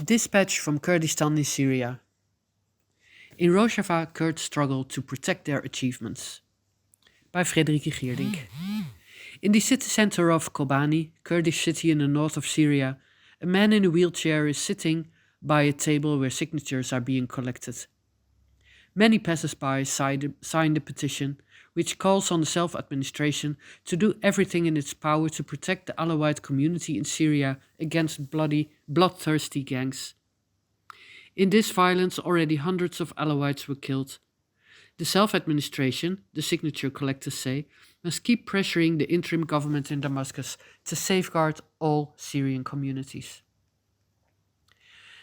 Dispatch from Kurdistan in Syria. In Rojava, Kurds struggle to protect their achievements. By Fréderike Geerdink. In the city center of Kobani, Kurdish city in the north of Syria, a man in a wheelchair is sitting by a table where signatures are being collected. Many passers-by sign the petition, which calls on the self-administration to do everything in its power to protect the Alawite community in Syria against bloodthirsty gangs. In this violence, already hundreds of Alawites were killed. The self-administration, the signature collectors say, must keep pressuring the interim government in Damascus to safeguard all Syrian communities.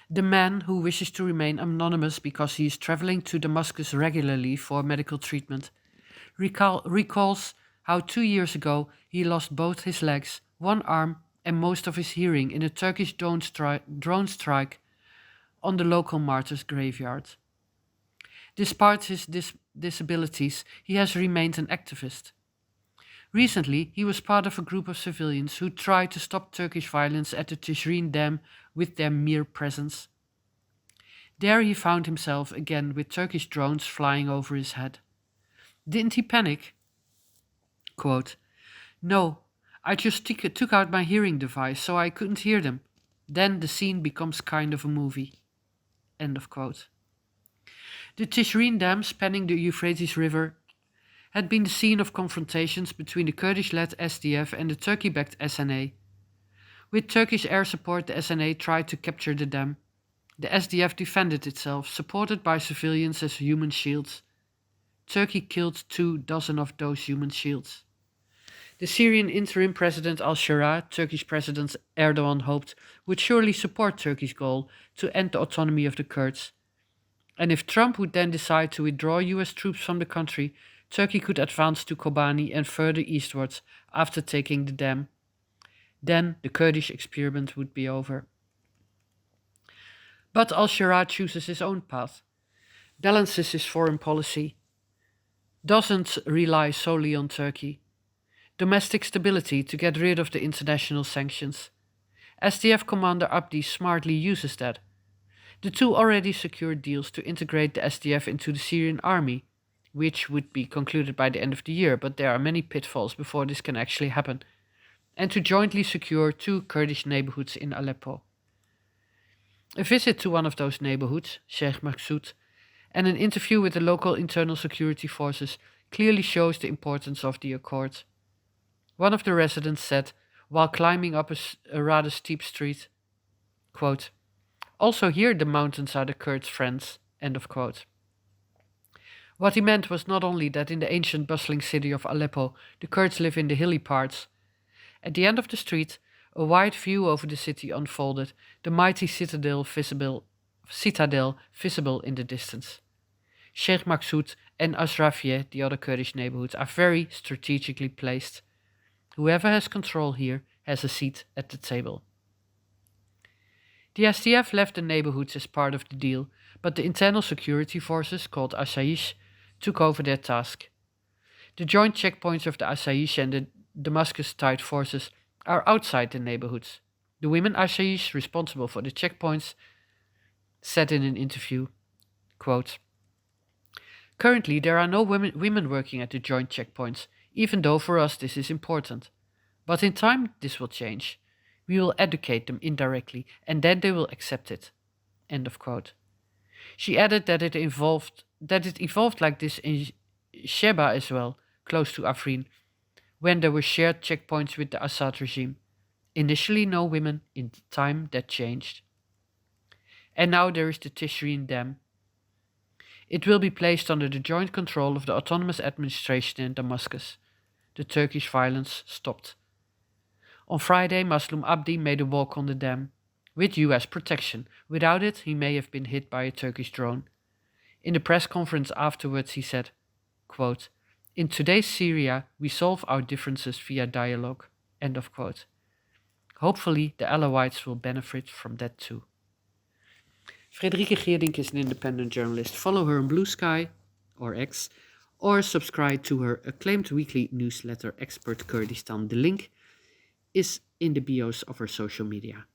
The man, who wishes to remain anonymous because he is traveling to Damascus regularly for medical treatment, recalls how 2 years ago he lost both his legs, one arm, and most of his hearing in a Turkish drone strike on the local martyrs' graveyard. Despite his disabilities, he has remained an activist. Recently, he was part of a group of civilians who tried to stop Turkish violence at the Tishrin Dam with their mere presence. There he found himself again with Turkish drones flying over his head. Didn't he panic? Quote, "No, I just took out my hearing device so I couldn't hear them. Then the scene becomes kind of a movie." End of quote. The Tishrin Dam spanning the Euphrates River had been the scene of confrontations between the Kurdish-led SDF and the Turkey-backed SNA. With Turkish air support, the SNA tried to capture the dam. The SDF defended itself, supported by civilians as human shields. Turkey killed 24 of those human shields. The Syrian interim president al-Shara, Turkish President Erdogan hoped, would surely support Turkey's goal to end the autonomy of the Kurds. And if Trump would then decide to withdraw US troops from the country, Turkey could advance to Kobani and further eastwards after taking the dam. Then the Kurdish experiment would be over. But al-Shara chooses his own path, balances his foreign policy, doesn't rely solely on Turkey. Domestic stability to get rid of the international sanctions. SDF commander Abdi smartly uses that. The two already secured deals to integrate the SDF into the Syrian army, which would be concluded by the end of the year, but there are many pitfalls before this can actually happen, and to jointly secure 2 Kurdish neighborhoods in Aleppo. A visit to one of those neighborhoods, Sheikh Maksud, and an interview with the local internal security forces clearly shows the importance of the accord. One of the residents said, while climbing up a rather steep street, quote, "Also here the mountains are the Kurds' friends," end of quote. What he meant was not only that in the ancient bustling city of Aleppo, the Kurds live in the hilly parts. At the end of the street, a wide view over the city unfolded, the mighty citadel visible in the distance. Sheikh Maksud and Ashrafiyeh, the other Kurdish neighborhoods, are very strategically placed. Whoever has control here has a seat at the table. The SDF left the neighborhoods as part of the deal, but the internal security forces, called Asayish, took over their task. The joint checkpoints of the Asayish and the Damascus-tied forces are outside the neighborhoods. The women Asayish responsible for the checkpoints said in an interview, quote, "Currently there are no women working at the joint checkpoints, even though for us this is important. But in time this will change. We will educate them indirectly, and then they will accept it." End of quote. She added that it evolved like this in Sheba as well, close to Afrin, when there were shared checkpoints with the Assad regime. Initially no women, in time that changed. And now there is the Tishrin Dam. It will be placed under the joint control of the autonomous administration in Damascus. The Turkish violence stopped. On Friday, Maslum Abdi made a walk on the dam, with US protection. Without it, he may have been hit by a Turkish drone. In the press conference afterwards, he said, quote, "In today's Syria, we solve our differences via dialogue." End of quote. Hopefully, the Alawites will benefit from that too. Fréderike Geerdink is an independent journalist. Follow her on Blue Sky, or X, or subscribe to her acclaimed weekly newsletter, Expert Kurdistan. The link is in the bios of her social media.